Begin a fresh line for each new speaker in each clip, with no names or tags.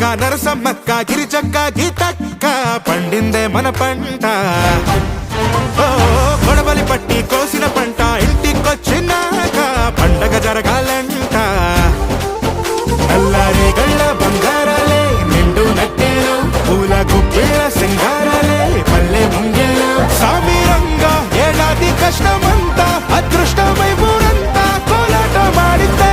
సమ్మక్క నరసమ్మక్క గిరిజక్క గీతక్క పండిందే మన పంట. గొడవలి పట్టి కోసిన పంట ఇంటికొచ్చినాక పండగ జరగాలంట. నల్లారి గళ్ళ బంగారాలే నిండు నట్టేలు పూల గుప్పిళ్ళ సింగారాలే పల్లె ముంగేలు సామీరంగా ఏడాది కష్టమంతా అదృష్టమై ఊరంతా కోలాట మాడితే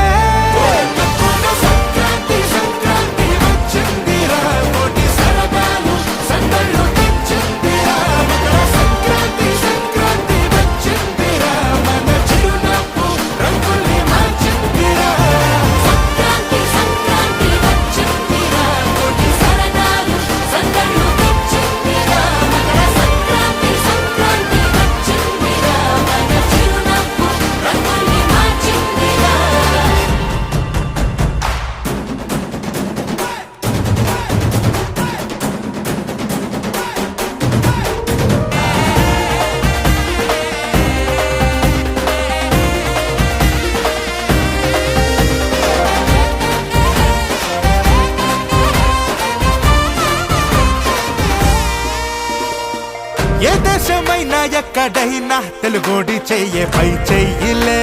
ఏ దేశమైనా ఎక్కడైనా తెలుగోడి చెయ్యే పై చెయ్యిలే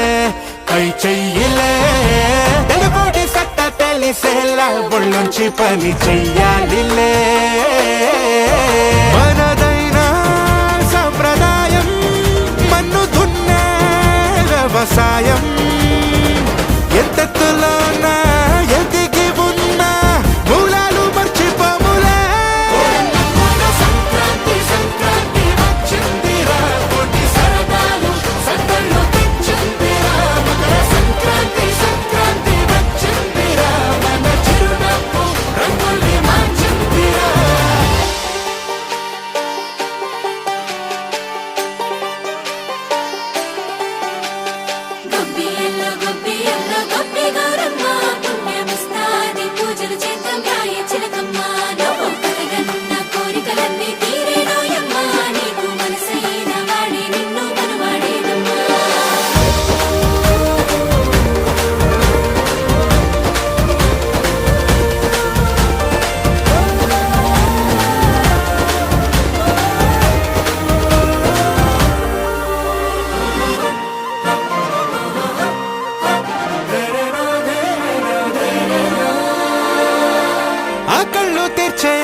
పై చెయ్యిలే. తెలుగోడి సట్ట తెలిసేలా ఒళ్ళుంచి పని చెయ్యాలిలే. మనదైనా సంప్రదాయం మన్ను దున్నే వ్యవసాయం ఎంతెత్తులోనా ఎదిగి ఉన్నా మూలాలు మర్చిపోములే.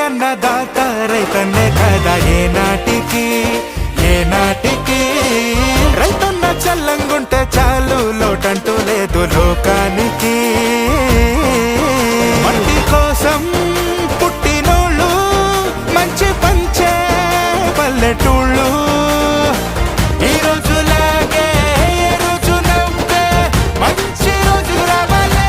అన్నదాత రైతన్నే కదా ఏనాటికి ఏనాటికి. రైతన్న చల్లంగుంటే చాలు లోటంటూ లేదు లోకానికి. మట్టి కోసం పుట్టినోళ్ళు మంచి పంచే పల్లెటూళ్ళు ఈ రోజులాగే ఏ రోజు నవ్వే మంచి రోజు రావాలే.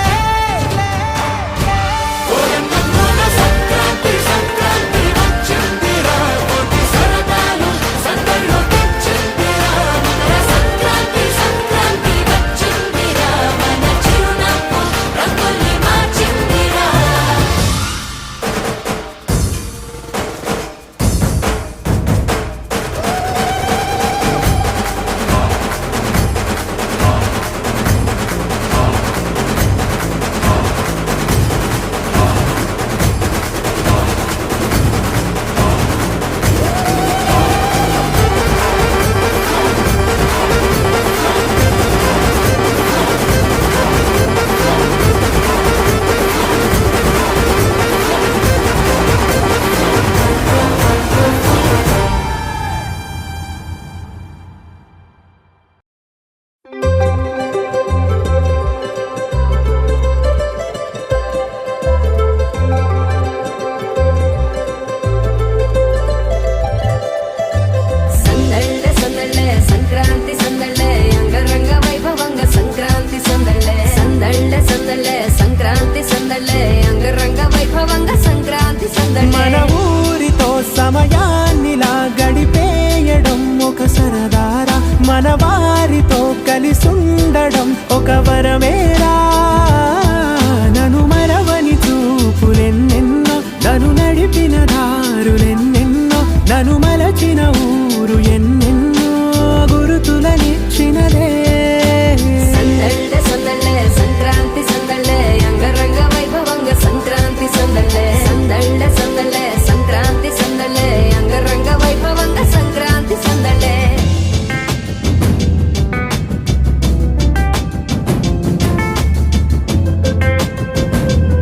మన ఊరితో సమయాన్నిలా గడిపేయడం ఒక సరదారా, మన వారితో కలిసుండడం ఒక వరమే